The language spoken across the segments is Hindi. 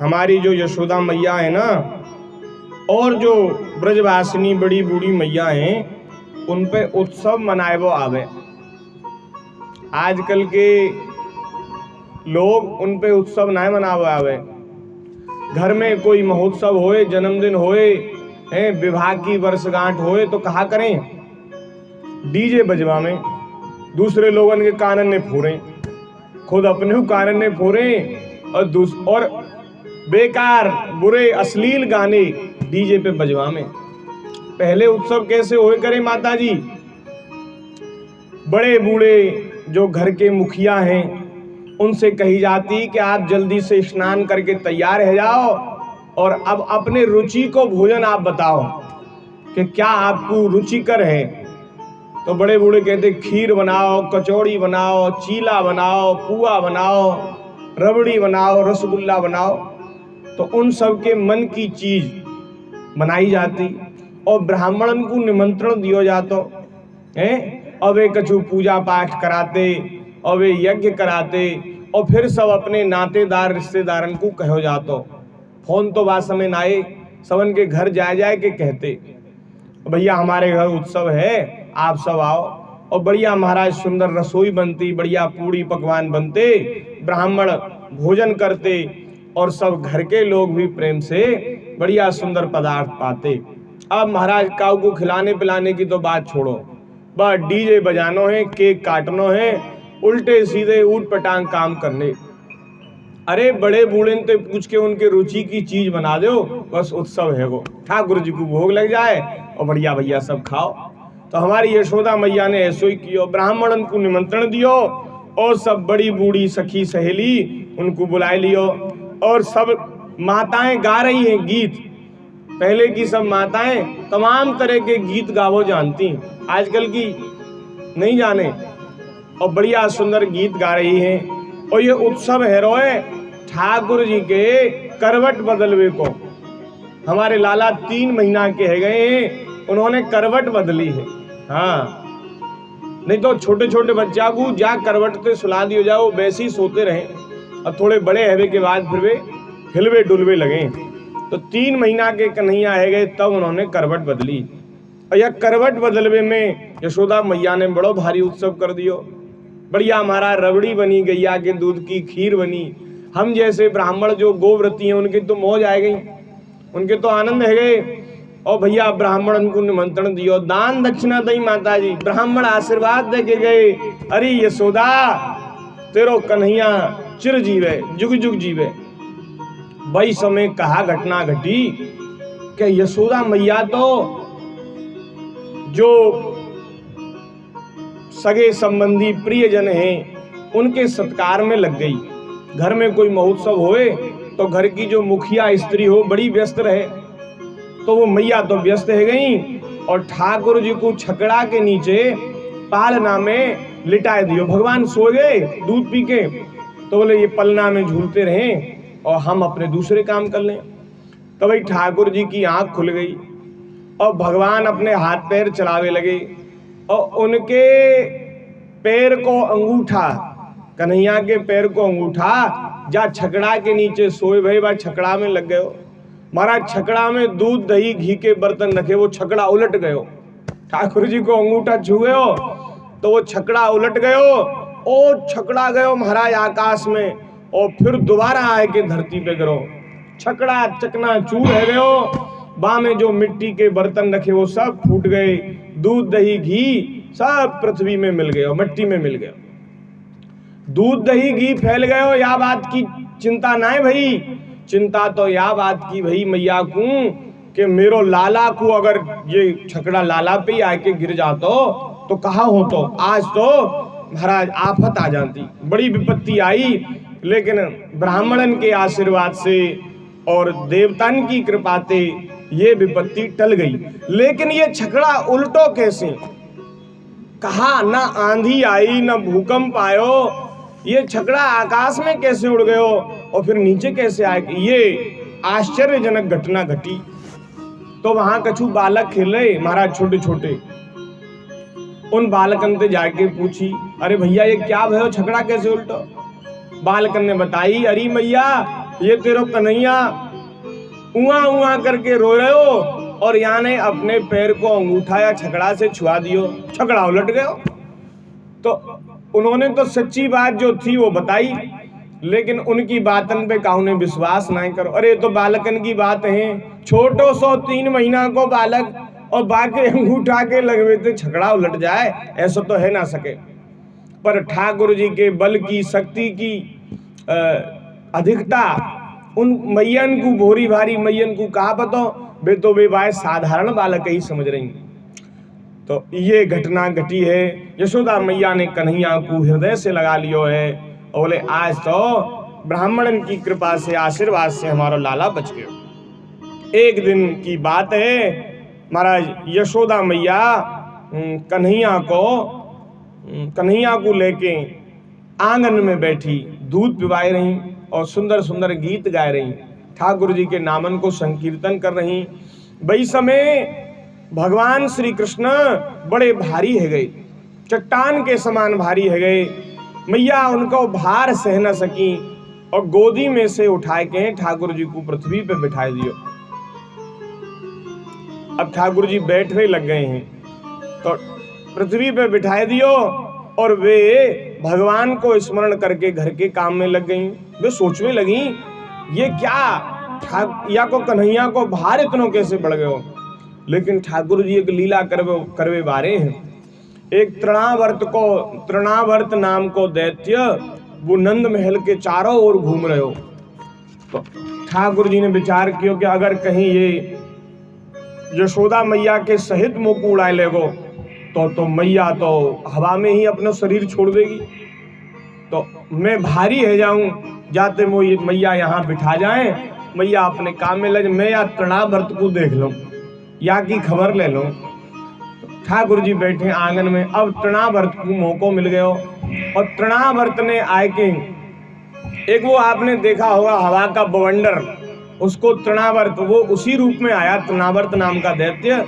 हमारी जो यशोदा मैया है ना, और जो ब्रजवासिनी बड़ी बूढ़ी मैया हैं, उन पे उत्सव मनाए वो आवे। आजकल के लोग उन पे उत्सव ना मनावे आवे। घर में कोई महोत्सव होए, जन्मदिन होए, है विवाह की वर्षगांठ होए, तो कहा करें डीजे बजवा में, दूसरे लोगों के कानन ने फोड़े, खुद अपने कानन ने फोड़े, और बेकार बुरे अश्लील गाने डीजे पे बजवा में। पहले उत्सव कैसे होए करे माता जी? बड़े बूढ़े जो घर के मुखिया हैं उनसे कही जाती कि आप जल्दी से स्नान करके तैयार हो जाओ और अब अपने रुचि को भोजन आप बताओ कि क्या आपको रुचिकर है। तो बड़े बूढ़े कहते खीर बनाओ, कचौड़ी बनाओ, चीला बनाओ, पुआ बनाओ, रबड़ी बनाओ, रसगुल्ला बनाओ। तो उन सब के मन की चीज बनाई जाती और ब्राह्मणन को निमंत्रण दियो जातो है। और वे कछु पूजा पाठ कराते और वे यज्ञ कराते और फिर सब अपने नातेदार रिश्तेदारन को कहो जातो। फोन तो बात समय ना आए, सबन के घर जाए के कहते भैया हमारे घर उत्सव है, आप सब आओ। और बढ़िया महाराज सुंदर रसोई बनती, बढ़िया पूड़ी पकवान बनते, ब्राह्मण भोजन करते और सब घर के लोग भी प्रेम से बढ़िया सुंदर पदार्थ पाते। अब महाराज काऊ को खिलाने पिलाने की तो बात छोड़ो, बस डीजे बजानो है, केक काटनो है, उल्टे सीधे ऊट पटांग काम करने। अरे बड़े बूढ़े ते पूछ के उनके रुचि की चीज बना दो, बस उत्सव है वो, ठाकुर जी को भोग लग जाए और बढ़िया भैया सब खाओ। तो हमारी यशोदा मैया ने ऐसो ही कियो, ब्राह्मणन को निमंत्रण दियो और सब बड़ी बूढ़ी सखी सहेली उनको बुलाए लियो और सब माताएं गा रही हैं गीत। पहले की सब माताएं तमाम तरह के गीत गावो जानती, आजकल की नहीं जाने, और बढ़िया सुंदर गीत गा रही हैं। और ये उत्सव है रोए ठाकुर जी के करवट बदलवे को। हमारे लाला 3 महीना के है गए हैं, उन्होंने करवट बदली है। हाँ, नहीं तो छोटे छोटे बच्चा को जा करवट पे सुला दियो जाओ, वैसे ही सोते रहे और थोड़े बड़े हैवे के बाद फिर वे हिलवे डुलवे लगे। तो 3 महीना के कन्हैया है गए तब उन्होंने करवट बदली। और यह करवट बदलवे में यशोदा मैया ने बड़ो भारी उत्सव कर दियो। बढ़िया हमारा रबड़ी बनी, गैया के दूध की खीर बनी। हम जैसे ब्राह्मण जो गोव्रती हैं उनकी तो मौज आ गई, उनके तो आनंद है गए। और भैया ब्राह्मण को निमंत्रण दियो, दान दक्षिणा दई माता जी, ब्राह्मण आशीर्वाद दे के गए, अरे यशोदा तेरो कन्हैया चिर जीवे, जुग जुग जीवे। वही समय कहा घटना घटी कि यशोदा मैया तो जो सगे संबंधी प्रियजन हैं उनके सत्कार में लग गई। घर में कोई महोत्सव होए तो घर की जो मुखिया स्त्री हो बड़ी व्यस्त रहे, तो वो मैया तो व्यस्त है गई और ठाकुर जी को छकड़ा के नीचे पालना में लिटाए दियो। भगवान सो गए दूध पी के, तो बोले ये पलना में झूलते रहें और हम अपने दूसरे काम कर लें। तो भाई ठाकुर जी की आंख खुल गई और भगवान अपने हाथ पैर चलावे लगे और उनके पैर को अंगूठा, कन्हैया के पैर को अंगूठा जा छकड़ा के नीचे सोए भाई बा छकड़ा में लग गयो। महाराज छकड़ा में दूध दही घी के बर्तन रखे, वो छकड़ा उलट गयो। ठाकुर जी को अंगूठा छुए हो तो वो छकड़ा उलट गयो और छकड़ा गयो महाराज आकाश में और फिर दोबारा आए के धरती पे गिरो। छकड़ा चकना चूर है गयो, बा में जो मिट्टी के बर्तन रखे वो सब फूट गए, दूध दही घी सब पृथ्वी में मिल गए, मिट्टी में मिल गए। दूध दही घी फैल गए, या बात की चिंता ना है भाई, चिंता तो या बात की भाई मैया को कि मेरो लाला को अगर ये छकड़ा लाला पे आके गिर जातो तो कहा हो, तो आज तो महाराज आफत आ जाती, बड़ी विपत्ति आई। लेकिन ब्राह्मणन के आशीर्वाद से और देवतान की कृपा से ये विपत्ति टल गई। लेकिन ये छकड़ा उल्टो कैसे? कहा ना आंधी आई ना भूकंप आयो, ये छकड़ा आकाश में कैसे उड़ गयो और फिर नीचे कैसे आए? ये आश्चर्यजनक घटना घटी। तो वहां कछु बालक खेले महाराज छोटे छोटे, उन बालकन से जाके पूछी, अरे भैया ये क्या भयो, छकड़ा कैसे उल्टो? बालकन ने बताई, अरे मैया ये तेरो कन्हैया उआ उआ करके रो रहे हो और याने अपने पैर को अंगूठा या छकड़ा से छुआ दियो, छकड़ा उलट गयो। तो उन्होंने तो सच्ची बात जो थी वो बताई, लेकिन उनकी बातन पे काहू ने विश्वास नहीं करो। अरे तो बालकन की बात है, छोटो सो 3 महीना को बालक और बाकी अंगूठा के लगवे थे छकड़ा उलट जाए, ऐसा तो है ना सके। पर ठाकुर जी के बल की शक्ति की अधिकता उन मैयन को, भोरी भारी मैयन को कहा पतो, वे तो वे बाय साधारण बालक ही समझ रही। तो ये घटना घटी है। यशोदा मैया ने कन्हैया को हृदय से लगा लियो है और बोले आज तो ब्राह्मणन की कृपा से, आशीर्वाद से हमारा लाला बच गयो। एक दिन की बात है, महाराज यशोदा मैया कन्हैया को लेके आंगन में बैठी दूध पिवाए रही और सुंदर सुंदर गीत गाए रही, ठाकुर जी के नामन को संकीर्तन कर रही। वही समय भगवान श्री कृष्ण बड़े भारी है गए, चट्टान के समान भारी है गए। मैया उनको भार सह न सकी और गोदी में से उठाए के ठाकुर जी को पृथ्वी पे बिठाए दियो। अब ठाकुर जी बैठने लग गए हैं तो पृथ्वी पे बिठाए दियो और वे भगवान को स्मरण करके घर के काम में लग गई। वे सोचने लगी ये क्या, या को कन्हैया को भार इतनों कैसे बढ़ गए हो। लेकिन ठाकुर जी एक लीला करवे बारे हैं। एक तृणावर्त नाम को दैत्य वो नंद महल के चारों ओर घूम रहे हो। तो ठाकुर जी ने विचार किया कि अगर कहीं ये यशोदा मैया के सहित मुंह को उड़ाए लेगो तो मैया तो हवा में ही अपना शरीर छोड़ देगी। तो मैं भारी है जाऊं, जाते मैया यहाँ बिठा जाए, मैया अपने काम में लगे, मैं या तृणावर्त को देख लूं या की खबर ले लूं। ठाकुर जी बैठे आंगन में। अब तृणावर्त को मौको मिल गयो और तृणावर्त ने आए के एक वो आपने देखा होगा हवा का बवंडर, उसको तृणावर्त, वो उसी रूप में आया। तृणावर्त नाम का दैत्य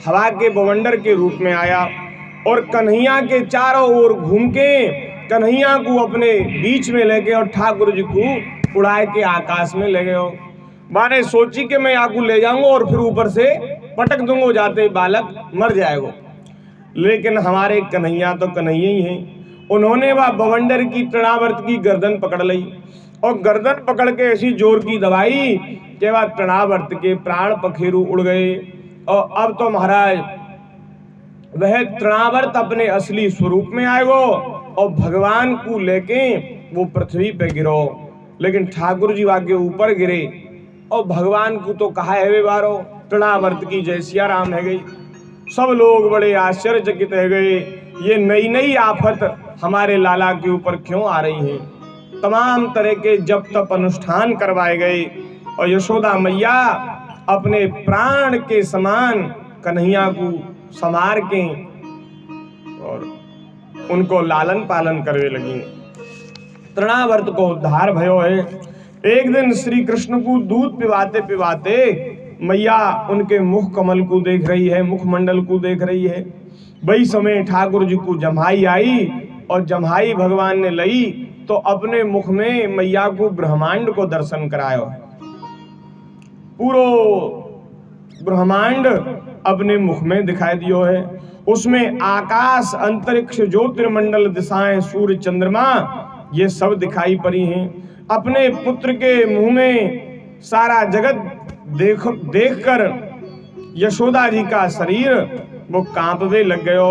हवा के बवंडर के रूप में आया और कन्हैया के चारों ओर घूम के कन्हैया को अपने बीच में ले गए और ठाकुर जी को उड़ाए के आकाश में ले गए। माने सोची कि मैं आपको ले जाऊंगा और फिर ऊपर से पटक दूंगा, जाते बालक मर जाएगा। लेकिन हमारे कन्हैया तो कन्हैया ही हैं। उन्होंने वह बवंडर की तृणावर्त की गर्दन पकड़ ली और गर्दन पकड़ के ऐसी जोर की दबाई कि वह तृणावर्त के प्राण पखेरु उड़ गए। और अब तो महाराज वह तृणावर्त अपने असली स्वरूप में आएगो और भगवान को लेके वो पृथ्वी पे गिरो। लेकिन ठाकुर जी वाके ऊपर गिरे और भगवान को तो कहा है वे बारो तृणावर्त की जय सिया राम है गई। सब लोग बड़े आश्चर्यचकित है गए, ये नई नई आफत हमारे लाला के ऊपर क्यों आ रही है। तमाम तरह के जप तप अनुष्ठान करवाए गए और यशोदा मैया अपने प्राण के समान कन्हैया को संवार के और उनको लालन पालन करने लगी। तृणावर्त को उद्धार भयो है। एक दिन श्री कृष्ण को दूध पिवाते पिवाते मैया उनके मुख कमल को देख रही है, मुखमंडल को देख रही है। वही समय ठाकुर जी को जम्हाई आई और जम्हाई भगवान ने लई तो अपने मुख में मैया को ब्रह्मांड को दर्शन करायो। पूरो ब्रह्मांड अपने मुख में दिखाई दियो है। उसमें आकाश, अंतरिक्ष, ज्योतिर्मंडल, दिशाएं, सूर्य, चंद्रमा ये सब दिखाई पड़ी हैं। अपने पुत्र के मुंह में सारा जगत देखकर यशोदा जी का शरीर वो कांपने लग गयो।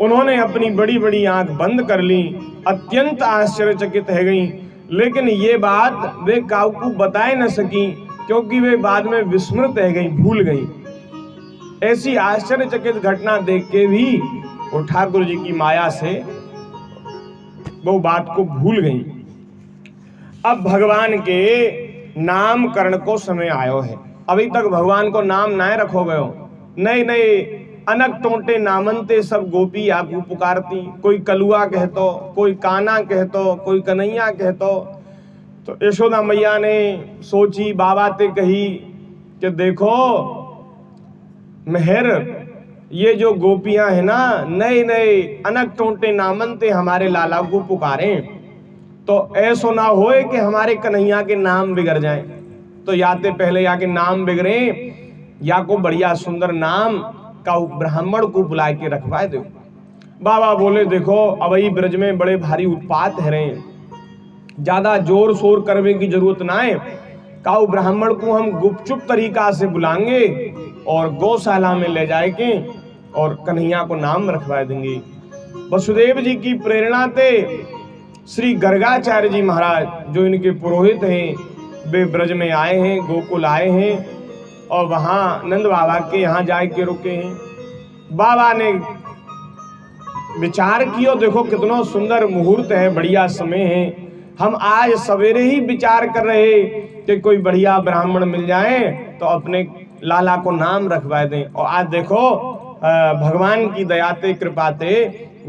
उन्होंने अपनी बड़ी बड़ी आंख बंद कर ली, अत्यंत आश्चर्यचकित है गई। लेकिन ये बात वे काऊ को बताए न सकी क्योंकि वे बाद में विस्मृत रह गई, भूल गई। ऐसी आश्चर्यचकित घटना देख के भी वो ठाकुर जी की माया से वो बात को भूल गई। अब भगवान के नामकरण को समय आयो है। अभी तक भगवान को नाम ना रखो गयो। नए नए अनक टोटे नामनते सब गोपी आपको पुकारती। कोई कलुआ कहतो, कोई काना कहतो, कोई कन्हैया कहतो। तो यशोदा मैया ने सोची, बाबा ते कही कि देखो मेहर, ये जो गोपियां है ना, नए नए अनक टोटे नामनते हमारे लाला को पुकारे। तो ऐसो ना होए कि हमारे कन्हैया के नाम बिगड़ जाएं। तो याते पहले या के नाम बिगड़े या को बढ़िया सुंदर नाम का ब्राह्मण को बुला के रखवा दो। बाबा बोले देखो अबई ब्रज में बड़े भारी उत्पात है रहे, ज्यादा जोर शोर करने की जरूरत ना है। काऊ ब्राह्मण को हम गुपचुप तरीका से बुलाएंगे और गौशाला में ले जाएंगे और कन्हैया को नाम रखवा देंगे। वसुदेव जी की प्रेरणा से श्री गर्गाचार्य जी महाराज जो इनके पुरोहित हैं, वे ब्रज में आए हैं, गोकुल आए हैं और वहां नंद बाबा के यहाँ जाए के रुके हैं। बाबा ने विचार किया, देखो कितना सुंदर मुहूर्त है, बढ़िया समय है। हम आज सवेरे ही विचार कर रहे कि कोई बढ़िया ब्राह्मण मिल जाए तो अपने लाला को नाम रखवा दें। और आज देखो भगवान की दयाते कृपाते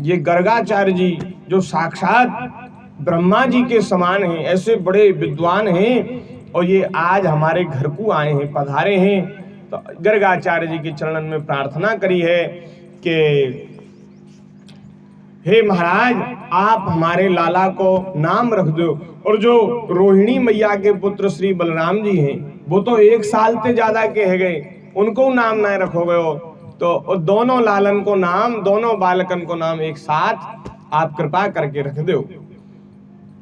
ये गर्गाचार्य जी जो साक्षात ब्रह्मा जी के समान हैं, ऐसे बड़े विद्वान हैं और ये आज हमारे घर को आए हैं, पधारे हैं। तो गर्गाचार्य जी के चरणन में प्रार्थना करी है कि हे महाराज आप हमारे लाला को नाम रख दो। और जो रोहिणी मैया के पुत्र श्री बलराम जी हैं वो तो 1 साल से ज्यादा के है गए, उनको नाम ना रखो गयो, तो दोनों लालन को नाम, दोनों बालकन को नाम एक साथ आप कृपा करके रख दो।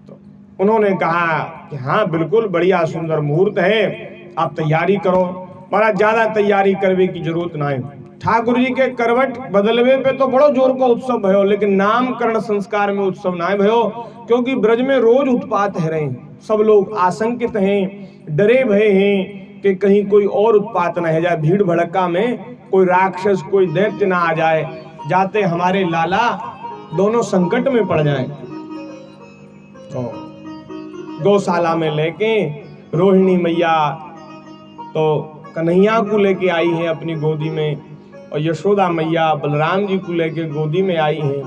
तो उन्होंने कहा कि हाँ बिल्कुल बढ़िया सुंदर मुहूर्त है, आप तैयारी करो। महाराज ज्यादा तैयारी करने की जरूरत ना है। ठाकुर जी के करवट बदलवे पे तो बड़ो जोर का उत्सव भयो, लेकिन नामकरण संस्कार में उत्सव ना भयो, क्योंकि ब्रज में रोज उत्पात है रहे, सब लोग आशंकित हैं, डरे भय हैं कि कहीं कोई और उत्पात न हो जाए, भीड़ भड़का में कोई राक्षस कोई दैत्य ना आ जाए, जाते हमारे लाला दोनों संकट में पड़ जाएं। तो गौशाला में लेके रोहिणी मैया तो कन्हैया को लेके आई है अपनी गोदी में, और यशोदा मैया बलराम जी को लेके गोदी में आई हैं।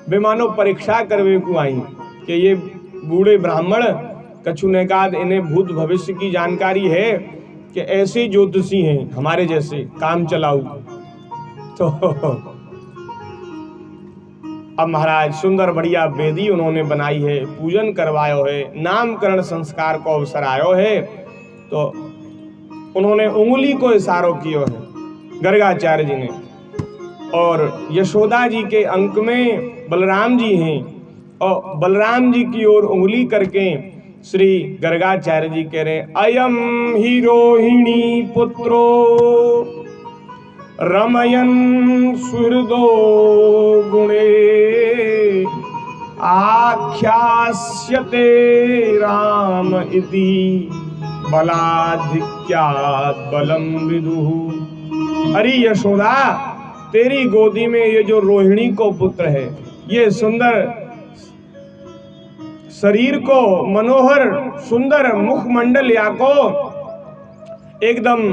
वे मानो परीक्षा करवे को आई कि ये बूढ़े ब्राह्मण कछु ने कहा इन्हें भूत भविष्य की जानकारी है कि ऐसे ज्योतिषी हैं हमारे जैसे काम चलाऊ। तो अब महाराज सुंदर बढ़िया वेदी उन्होंने बनाई है, पूजन करवायो है, नामकरण संस्कार को अवसर आयो है। तो उन्होंने उंगली को इशारो किया है गर्गाचार्य जी ने, और यशोदा जी के अंक में बलराम जी हैं और बलराम जी की ओर उंगली करके श्री गर्गाचार्य जी कह रहे अयम ही रोहिणी पुत्रो रमयन सुहृदो गुणे आख्यास्यते राम इति बलाधिक्यात् बलम विदुः। अरे यशोदा तेरी गोदी में ये जो रोहिणी को पुत्र है, ये सुंदर शरीर को मनोहर सुंदर मुखमंडल या को एकदम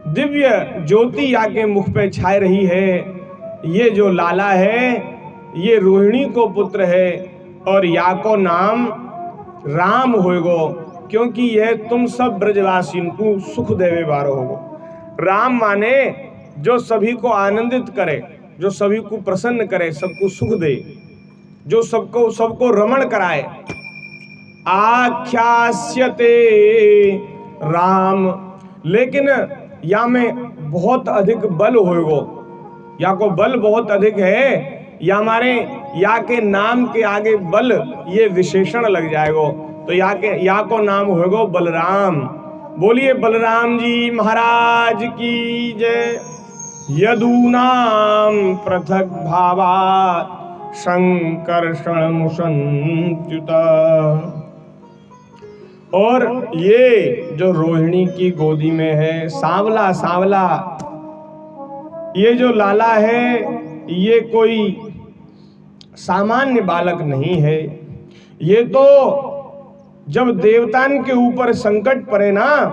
दिव्य ज्योति या के मुख पे छाए रही है, ये जो लाला है ये रोहिणी को पुत्र है और या को नाम राम होगो, क्योंकि यह तुम सब ब्रजवासियों को सुख देवे वारो होगो। राम माने जो सभी को आनंदित करे, जो सभी को प्रसन्न करे, सबको सुख दे, जो सबको रमण कराए। आख्यास्यते राम, लेकिन या में बहुत अधिक बल होगो, या को बल बहुत अधिक है, या हमारे या के नाम के आगे बल ये विशेषण लग जाएगो, तो या को नाम होगो बलराम। बोलिए बलराम जी महाराज की जय। यदूनाम पृथक भावात् संकर्षण मुसंत्युत। और ये जो रोहिणी की गोदी में है सांवला सांवला ये जो लाला है, ये कोई सामान्य बालक नहीं है। ये तो जब देवतान के ऊपर संकट पड़े ना,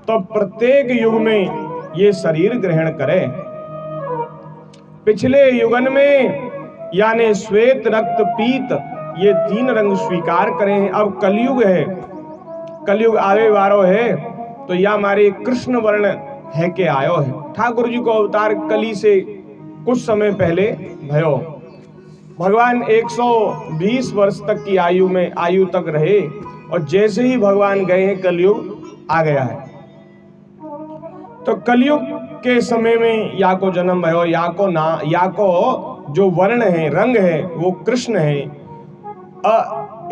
तो प्रत्येक युग में ये शरीर ग्रहण करे। पिछले युगन में यानी श्वेत रक्त पीत ये 3 रंग स्वीकार करे हैं। अब कलयुग है, कलयुग आवे वारो है, तो यह हमारे कृष्ण वर्ण है के आयो है। ठाकुर जी को अवतार कली से कुछ समय पहले भयो। भगवान 120 वर्ष तक की आयु तक रहे और जैसे ही भगवान गए हैं कलयुग आ गया है। तो कलयुग के समय में या को जन्म भयो, या को जो वर्ण है, रंग है, वो कृष्ण है।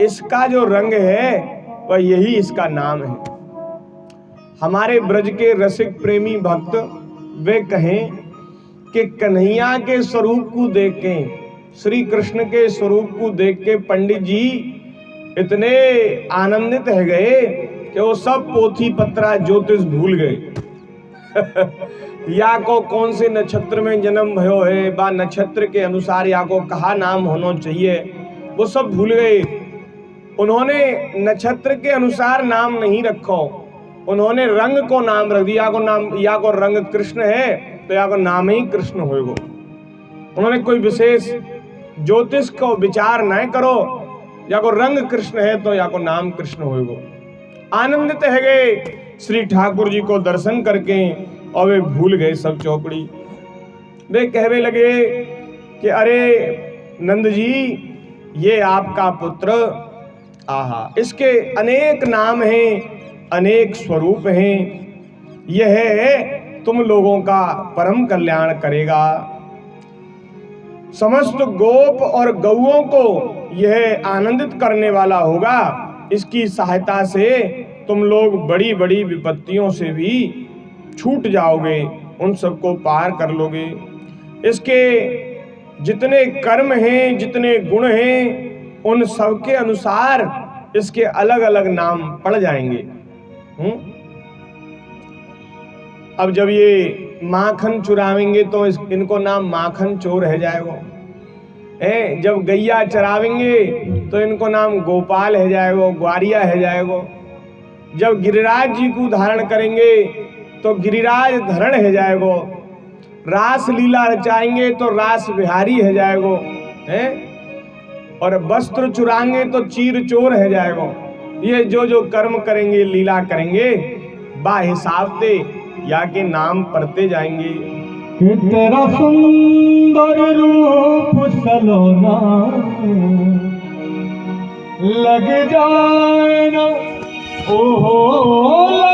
इसका जो रंग है वह यही इसका नाम है। हमारे ब्रज के रसिक प्रेमी भक्त वे कहें कि कन्हैया के स्वरूप को देख के, श्री कृष्ण के स्वरूप को देख के पंडित जी इतने आनंदित हो गए कि वो सब पोथी पत्रा ज्योतिष भूल गए। या को कौन से नक्षत्र में जन्म भयो है, बा नक्षत्र के अनुसार या को कहा नाम होना चाहिए, वो सब भूल गए। उन्होंने नक्षत्र के अनुसार नाम नहीं रखो, उन्होंने रंग को नाम रख दिया। या को रंग कृष्ण है तो या को नाम ही कृष्ण होएगो। उन्होंने कोई विशेष ज्योतिष को विचार न करो, या को रंग कृष्ण है तो या को नाम कृष्ण होएगो। आनंदित है गए श्री ठाकुर जी को दर्शन करके और वे भूल गए सब चौकड़ी। वे कहने लगे कि अरे नंद जी, ये आपका पुत्र, आहा, इसके अनेक नाम हैं, अनेक स्वरूप हैं, यह तुम लोगों का परम कल्याण करेगा। समस्त गोप और गौओं को यह आनंदित करने वाला होगा। इसकी सहायता से तुम लोग बड़ी बड़ी विपत्तियों से भी छूट जाओगे, उन सबको पार कर लोगे। इसके जितने कर्म हैं, जितने गुण हैं, उन सब के अनुसार इसके अलग अलग नाम पड़ जाएंगे। अब जब ये माखन चुरावेंगे तो इनको नाम माखन चोर है जाएगा। जब गैया चरावेंगे तो इनको नाम गोपाल है जाएगा, ग्वारिया है जाएगा। जब गिरिराज जी को धारण करेंगे तो गिरिराज धरण है जाएगा। रास लीला रचाएंगे तो रास बिहारी है जाएगा, और वस्त्र चुराएंगे तो चीर चोर है जाएगा। ये जो जो कर्म करेंगे, लीला करेंगे, बा हिसाब से या के नाम पढ़ते जाएंगे। तेरा सुंदर रूप सलोना लग जाए ना, ओहो